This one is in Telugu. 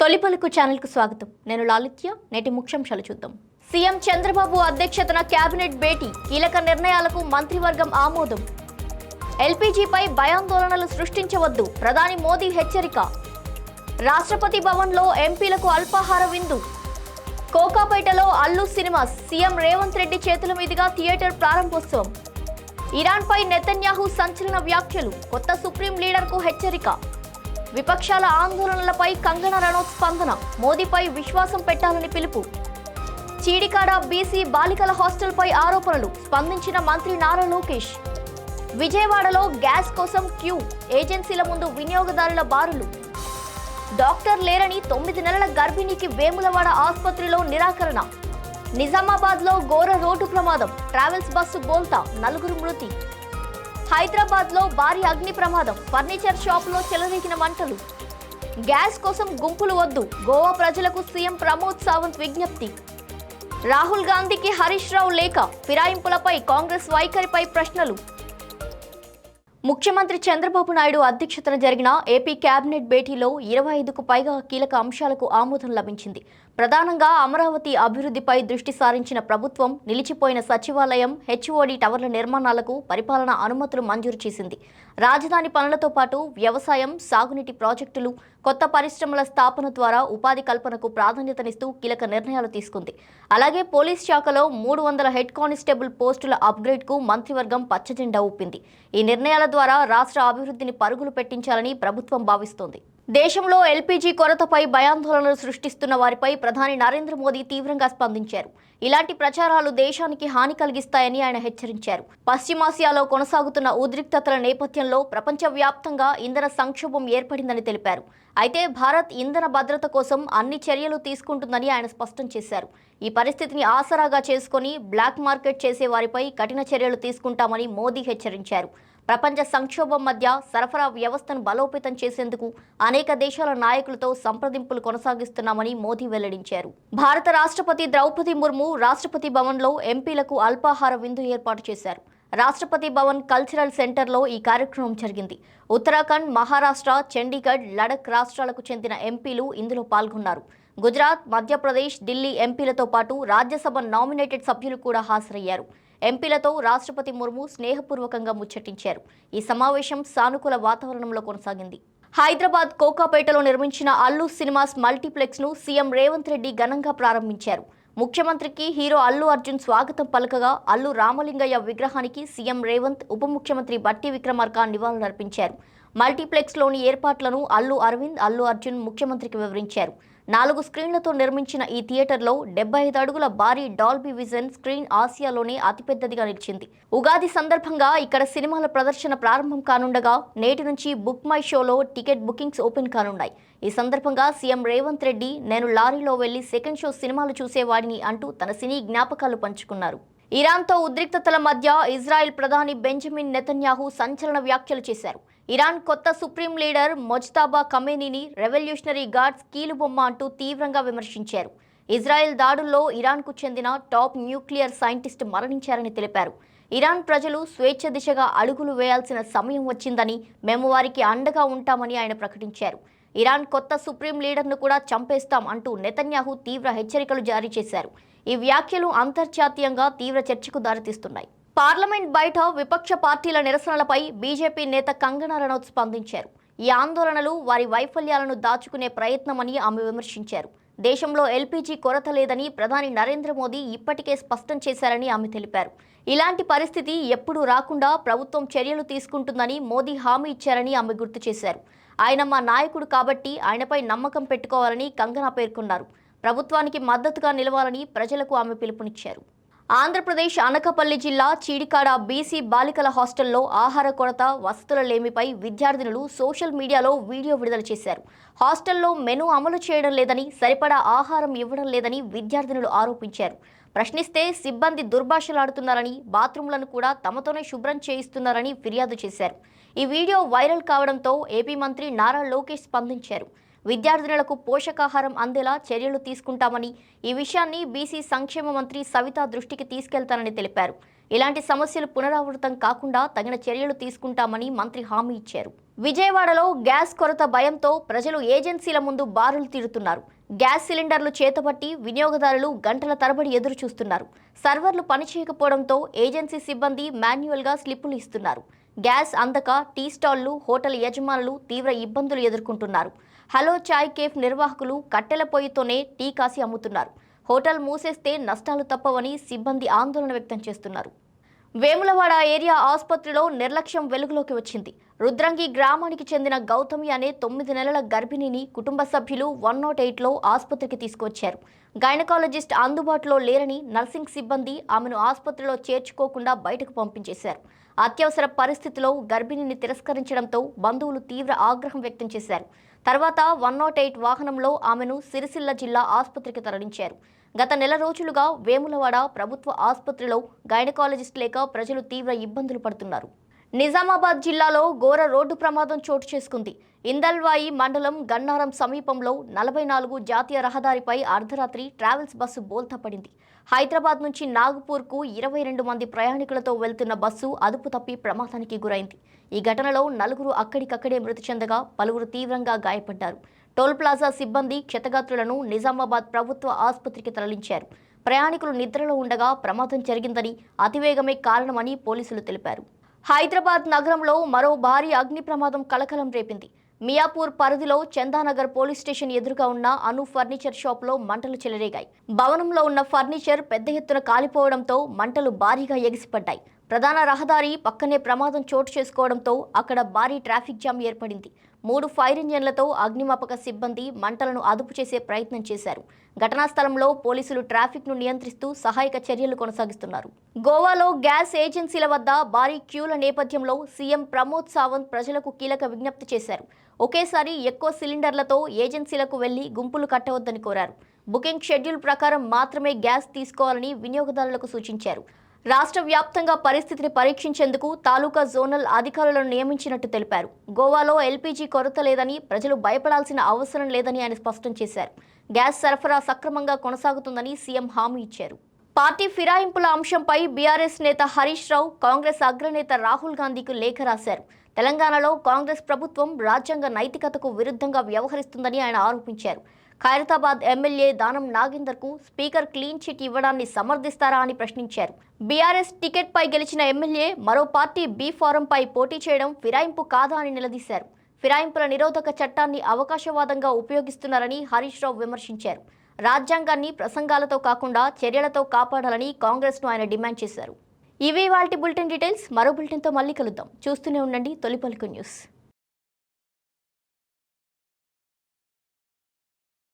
తొలిపలుకు ఛానల్ కు స్వాగతం. నేను లాలిత్య. నేటి ముఖ్యాంశాలు చూద్దాం. సీఎం చంద్రబాబు అధ్యక్షతన కేబినెట్ భేటీ, కీలక నిర్ణయాలకు మంత్రివర్గం ఆమోదం. ఎల్పీజీపై భయాందోళనలు సృష్టించవద్దు, ప్రధాని మోదీ హెచ్చరిక. రాష్ట్రపతి భవన్లో ఎంపీలకు అల్పాహార విందు. కోకాపేటలో అల్లు సినిమాస్, సీఎం రేవంత్ రెడ్డి చేతుల మీదుగా థియేటర్ ప్రారంభోత్సవం. ఇరాన్పై నెతన్యాహు సంచలన వ్యాఖ్యలు, కొత్త సుప్రీం లీడర్కు హెచ్చరిక. విపక్షాల ఆందోళనలపై కంగనా రనౌత్ స్పందన, మోదీపై విశ్వాసం పెట్టాలని పిలుపు. చీడికాడ బీసీ బాలికల హాస్టల్పై ఆరోపణలు, స్పందించిన మంత్రి నారా లోకేష్. విజయవాడలో గ్యాస్ కోసం క్యూ, ఏజెన్సీల ముందు వినియోగదారుల బారులు. డాక్టర్ లేరని 9 నెలల గర్భిణికి వేములవాడ ఆసుపత్రిలో నిరాకరణ. నిజామాబాద్లో ఘోర రోడ్డు ప్రమాదం, ట్రావెల్స్ బస్సు బోల్తా, 4 మృతి. హైదరాబాద్లో భారీ అగ్ని ప్రమాదం, ఫర్నిచర్ షాపులో చెలరేగిన మంటలు. గ్యాస్ కోసం గుంపులు వద్దు, గోవా ప్రజలకు సీఎం ప్రమోద్ సావంత్ విజ్ఞప్తి. రాహుల్ గాంధీకి హరీష్ రావు లేఖ, ఫిరాయింపులపై కాంగ్రెస్ వైఖరిపై ప్రశ్నలు. ముఖ్యమంత్రి చంద్రబాబు నాయుడు అధ్యక్షతన జరిగిన ఏపీ కేబినెట్ భేటీలో 25కు పైగా కీలక అంశాలకు ఆమోదం లభించింది. ప్రధానంగా అమరావతి అభివృద్ధిపై దృష్టి సారించిన ప్రభుత్వం నిలిచిపోయిన సచివాలయం, హెచ్ఓడి టవర్ల నిర్మాణాలకు పరిపాలనా అనుమతులు మంజూరు చేసింది. రాజధాని పనులతో పాటు వ్యవసాయం, సాగునీటి ప్రాజెక్టులు, కొత్త పరిశ్రమల స్థాపన ద్వారా ఉపాధి కల్పనకు ప్రాధాన్యతనిస్తూ కీలక నిర్ణయాలు తీసుకుంది. అలాగే పోలీస్ శాఖలో 300 హెడ్ కానిస్టేబుల్ పోస్టుల అప్గ్రేడ్కు మంత్రివర్గం పచ్చజెండా ఊపింది. ఈ నిర్ణయాల ద్వారా రాష్ట్ర అభివృద్ధిని పరుగులు పెట్టించాలని ప్రభుత్వం భావిస్తోంది. దేశంలో ఎల్పీజీ కొరతపై భయాందోళనలు సృష్టిస్తున్న వారిపై ప్రధాని నరేంద్ర మోదీ తీవ్రంగా స్పందించారు. ఇలాంటి ప్రచారాలు దేశానికి హాని కలిగిస్తాయని ఆయన హెచ్చరించారు. పశ్చిమాసియాలో కొనసాగుతున్న ఉద్రిక్తతల నేపథ్యంలో ప్రపంచవ్యాప్తంగా ఇంధన సంక్షోభం ఏర్పడిందని తెలిపారు. అయితే భారత్ ఇంధన భద్రత కోసం అన్ని చర్యలు తీసుకుంటుందని ఆయన స్పష్టం చేశారు. ఈ పరిస్థితిని ఆసరాగా చేసుకుని బ్లాక్ మార్కెట్ చేసే వారిపై కఠిన చర్యలు తీసుకుంటామని మోదీ హెచ్చరించారు. ప్రపంచ సంక్షోభం మధ్య సరఫరా వ్యవస్థను బలోపేతం చేసేందుకు అనేక దేశాల నాయకులతో సంప్రదింపులు కొనసాగిస్తున్నామని మోదీ వెల్లడించారు. భారత రాష్ట్రపతి ద్రౌపది ముర్ము రాష్ట్రపతి భవన్లో ఎంపీలకు అల్పాహార విందు ఏర్పాటు చేశారు. రాష్ట్రపతి భవన్ కల్చరల్ సెంటర్లో ఈ కార్యక్రమం జరిగింది. ఉత్తరాఖండ్, మహారాష్ట్ర, చండీగఢ్, లడఖ్ రాష్ట్రాలకు చెందిన ఎంపీలు ఇందులో పాల్గొన్నారు. గుజరాత్, మధ్యప్రదేశ్, ఢిల్లీ ఎంపీలతో పాటు రాజ్యసభ నామినేటెడ్ సభ్యులు కూడా హాజరయ్యారు. ఎంపీలతో రాష్ట్రపతి ముర్ము స్నేహపూర్వకంగా ముచ్చటించారు. ఈ సమావేశం సానుకూల వాతావరణంలో కొనసాగింది. హైదరాబాద్ కోకాపేటలో నిర్మించిన అల్లు సినిమాస్ మల్టీప్లెక్స్ ను సీఎం రేవంత్ రెడ్డి ఘనంగా ప్రారంభించారు. ముఖ్యమంత్రికి హీరో అల్లు అర్జున్ స్వాగతం పలకగా అల్లు రామలింగయ్య విగ్రహానికి సీఎం రేవంత్, ఉప ముఖ్యమంత్రి బట్టి విక్రమార్క నివాళులర్పించారు. మల్టీప్లెక్స్లోని ఏర్పాట్లను అల్లు అరవింద్, అల్లు అర్జున్ ముఖ్యమంత్రికి వివరించారు. 4 స్క్రీన్లతో నిర్మించిన ఈ థియేటర్లో 75 అడుగుల భారీ డాల్బీ విజన్ స్క్రీన్ ఆసియాలోనే అతిపెద్దదిగా నిలిచింది. ఉగాది సందర్భంగా ఇక్కడ సినిమాల ప్రదర్శన ప్రారంభం కానుండగా నేటి నుంచి బుక్ మై షోలో టికెట్ బుకింగ్స్ ఓపెన్ కానున్నాయి. ఈ సందర్భంగా సీఎం రేవంత్ రెడ్డి, నేను లారీలో వెళ్లి సెకండ్ షో సినిమాలు చూసేవాడిని అంటూ తన సినీ జ్ఞాపకాలు పంచుకున్నారు. ఇరాన్తో ఉద్రిక్తతల మధ్య ఇజ్రాయెల్ ప్రధాని బెంజమిన్ నెతన్యాహు సంచలన వ్యాఖ్యలు చేశారు. ఇరాన్ కొత్త సుప్రీం లీడర్ మొజ్తబా ఖమేనీని రెవల్యూషనరీ గార్డ్స్ కీలుబొమ్మ అంటూ తీవ్రంగా విమర్శించారు. ఇజ్రాయెల్ దాడుల్లో ఇరాన్కు చెందిన టాప్ న్యూక్లియర్ సైంటిస్ట్ మరణించారని తెలిపారు. ఇరాన్ ప్రజలు స్వేచ్ఛ దిశగా అడుగులు వేయాల్సిన సమయం వచ్చిందని, మేము వారికి అండగా ఉంటామని ఆయన ప్రకటించారు. ఇరాన్ కొత్త సుప్రీం లీడర్ను కూడా చంపేస్తాం అంటూ నెతన్యాహు తీవ్ర హెచ్చరికలు జారీ చేశారు. ఈ వ్యాఖ్యలు అంతర్జాతీయంగా తీవ్ర చర్చకు దారితీస్తున్నాయి. పార్లమెంట్ బయట విపక్ష పార్టీల నిరసనలపై బీజేపీ నేత కంగనా రనౌత్ స్పందించారు. ఈ ఆందోళనలు వారి వైఫల్యాలను దాచుకునే ప్రయత్నమని ఆమె విమర్శించారు. దేశంలో ఎల్పీజీ కొరత లేదని ప్రధాని నరేంద్ర మోదీ ఇప్పటికే స్పష్టం చేశారని ఆమె తెలిపారు. ఇలాంటి పరిస్థితి ఎప్పుడూ రాకుండా ప్రభుత్వం చర్యలు తీసుకుంటుందని మోదీ హామీ ఇచ్చారని ఆమె గుర్తు చేశారు. ఆయన మా నాయకుడు కాబట్టి ఆయనపై నమ్మకం పెట్టుకోవాలని కంగనా పేర్కొన్నారు. ప్రభుత్వానికి మద్దతుగా నిలవాలని ప్రజలకు ఆమె పిలుపునిచ్చారు. ఆంధ్రప్రదేశ్ అనకాపల్లి జిల్లా చీడికాడ బీసీ బాలికల హాస్టల్లో ఆహార కొరత, వసతుల లేమిపై విద్యార్థినులు సోషల్ మీడియాలో వీడియో విడుదల చేశారు. హాస్టల్లో మెనూ అమలు చేయడం లేదని, సరిపడా ఆహారం ఇవ్వడం లేదని విద్యార్థినులు ఆరోపించారు. ప్రశ్నిస్తే సిబ్బంది దుర్భాషలాడుతున్నారని, బాత్రూంలను కూడా తమతోనే శుభ్రం చేయిస్తున్నారని ఫిర్యాదు చేశారు. ఈ వీడియో వైరల్ కావడంతో ఏపీ మంత్రి నారా లోకేష్ స్పందించారు. విద్యార్థినులకు పోషకాహారం అందేలా చర్యలు తీసుకుంటామని, ఈ విషయాన్ని బీసీ సంక్షేమ మంత్రి సవిత దృష్టికి తీసుకెళ్తానని తెలిపారు. ఇలాంటి సమస్యలు పునరావృతం కాకుండా తగిన చర్యలు తీసుకుంటామని మంత్రి హామీ ఇచ్చారు. విజయవాడలో గ్యాస్ కొరత భయంతో ప్రజలు ఏజెన్సీల ముందు బారులు తీరుతున్నారు. గ్యాస్ సిలిండర్లు చేతబట్టి వినియోగదారులు గంటల తరబడి ఎదురు చూస్తున్నారు. సర్వర్లు పనిచేయకపోవడంతో ఏజెన్సీ సిబ్బంది మాన్యువల్గా స్లిప్పులు ఇస్తున్నారు. గ్యాస్ అందక టీ స్టాళ్లు, హోటల్ యజమానులు తీవ్ర ఇబ్బందులు ఎదుర్కొంటున్నారు. హలో చాయ్ కేఫ్ నిర్వాహకులు కట్టెల పొయ్యితోనే టీ కాసి అమ్ముతున్నారు. హోటల్ మూసేస్తే నష్టాలు తప్పవని సిబ్బంది ఆందోళన వ్యక్తం చేస్తున్నారు. వేములవాడ ఏరియా ఆసుపత్రిలో నిర్లక్ష్యం వెలుగులోకి వచ్చింది. రుద్రంగి గ్రామానికి చెందిన గౌతమి అనే 9 నెలల గర్భిణిని కుటుంబ సభ్యులు 108లో ఆసుపత్రికి తీసుకొచ్చారు. గైనకాలజిస్ట్ అందుబాటులో లేరని నర్సింగ్ సిబ్బంది ఆమెను ఆసుపత్రిలో చేర్చుకోకుండా బయటకు పంపించేశారు. అత్యవసర పరిస్థితిలో గర్భిణిని తిరస్కరించడంతో బంధువులు తీవ్ర ఆగ్రహం వ్యక్తం చేశారు. తర్వాత 108 వాహనంలో ఆమెను సిరిసిల్ల జిల్లా ఆసుపత్రికి తరలించారు. గత నెల రోజులుగా వేములవాడ ప్రభుత్వ ఆసుపత్రిలో గైనకాలజిస్ట్ లేక ప్రజలు తీవ్ర ఇబ్బందులు పడుతున్నారు. నిజామాబాద్ జిల్లాలో ఘోర రోడ్డు ప్రమాదం చోటు చేసుకుంది. ఇందల్వాయి మండలం గన్నారం సమీపంలో 44 జాతీయ రహదారిపై అర్ధరాత్రి ట్రావెల్స్ బస్సు బోల్తా పడింది. హైదరాబాద్ నుంచి నాగపూర్కు 22 మంది ప్రయాణికులతో వెళ్తున్న బస్సు అదుపు తప్పి ప్రమాదానికి గురైంది. ఈ ఘటనలో 4 అక్కడికక్కడే మృతి చెందగా పలువురు తీవ్రంగా గాయపడ్డారు. టోల్ ప్లాజా సిబ్బంది క్షతగాత్రులను నిజామాబాద్ ప్రభుత్వ ఆసుపత్రికి తరలించారు. ప్రయాణికులు నిద్రలో ఉండగా ప్రమాదం జరిగిందని, అతివేగమే కారణమని పోలీసులు తెలిపారు. హైదరాబాద్ నగరంలో మరో భారీ అగ్ని ప్రమాదం కలకలం రేపింది. మియాపూర్ పరిధిలో చందానగర్ పోలీస్ స్టేషన్ ఎదురుగా ఉన్న అను ఫర్నిచర్ షాప్లో మంటలు చెలరేగాయి. భవనంలో ఉన్న ఫర్నిచర్ పెద్ద ఎత్తున కాలిపోవడంతో మంటలు భారీగా ఎగిసిపడ్డాయి. ప్రధాన రహదారి పక్కనే ప్రమాదం చోటు చేసుకోవడంతో అక్కడ భారీ ట్రాఫిక్ జామ్ ఏర్పడింది. 3 ఫైర్ ఇంజన్లతో అగ్నిమాపక సిబ్బంది మంటలను అదుపు చేసే ప్రయత్నం చేశారు. ఘటనా స్థలంలో పోలీసులు ట్రాఫిక్ను నియంత్రిస్తూ సహాయక చర్యలు కొనసాగిస్తున్నారు. గోవాలో గ్యాస్ ఏజెన్సీల వద్ద భారీ క్యూల నేపథ్యంలో సీఎం ప్రమోద్ సావంత్ ప్రజలకు కీలక విజ్ఞప్తి చేశారు. ఒకేసారి ఎక్కువ సిలిండర్లతో ఏజెన్సీలకు వెళ్లి గుంపులు కట్టవద్దని కోరారు. బుకింగ్ షెడ్యూల్ ప్రకారం మాత్రమే గ్యాస్ తీసుకోవాలని వినియోగదారులకు సూచించారు. రాష్ట్ర వ్యాప్తంగా పరిస్థితిని పరీక్షించేందుకు తాలూకా జోనల్ అధికారులను నియమించినట్టు తెలిపారు. గోవాలో ఎల్పీజీ కొరత లేదని, ప్రజలు భయపడాల్సిన అవసరం లేదని ఆయన స్పష్టం చేశారు. గ్యాస్ సరఫరా సక్రమంగా కొనసాగుతుందని సీఎం హామీ ఇచ్చారు. పార్టీ ఫిరాయింపుల అంశంపై బీఆర్ఎస్ నేత హరీష్ రావు కాంగ్రెస్ అగ్రనేత రాహుల్ గాంధీకి లేఖ రాశారు. తెలంగాణలో కాంగ్రెస్ ప్రభుత్వం రాజ్యాంగ నైతికతకు విరుద్ధంగా వ్యవహరిస్తుందని ఆయన ఆరోపించారు. ఖైరతాబాద్ ఎమ్మెల్యే దానం నాగేందర్కు స్పీకర్ క్లీన్ చిట్ ఇవ్వడాన్ని సమర్థిస్తారా అని ప్రశ్నించారు. బీఆర్ఎస్ టికెట్పై గెలిచిన ఎమ్మెల్యే మరో పార్టీ బీ ఫారంపై పోటీ చేయడం ఫిరాయింపు కాదా అని నిలదీశారు. ఫిరాయింపుల నిరోధక చట్టాన్ని అవకాశవాదంగా ఉపయోగిస్తున్నారని హరీష్ రావు విమర్శించారు. రాజ్యాంగాన్ని ప్రసంగాలతో కాకుండా చర్యలతో కాపాడాలని కాంగ్రెస్ను ఆయన డిమాండ్ చేశారు. ఇవి వాల్టి బులెటిన్ డీటెయిల్స్. మరో బులెటిన్తో మళ్ళీ కలుద్దాం. చూస్తూనే ఉండండి తొలి పలుకు న్యూస్.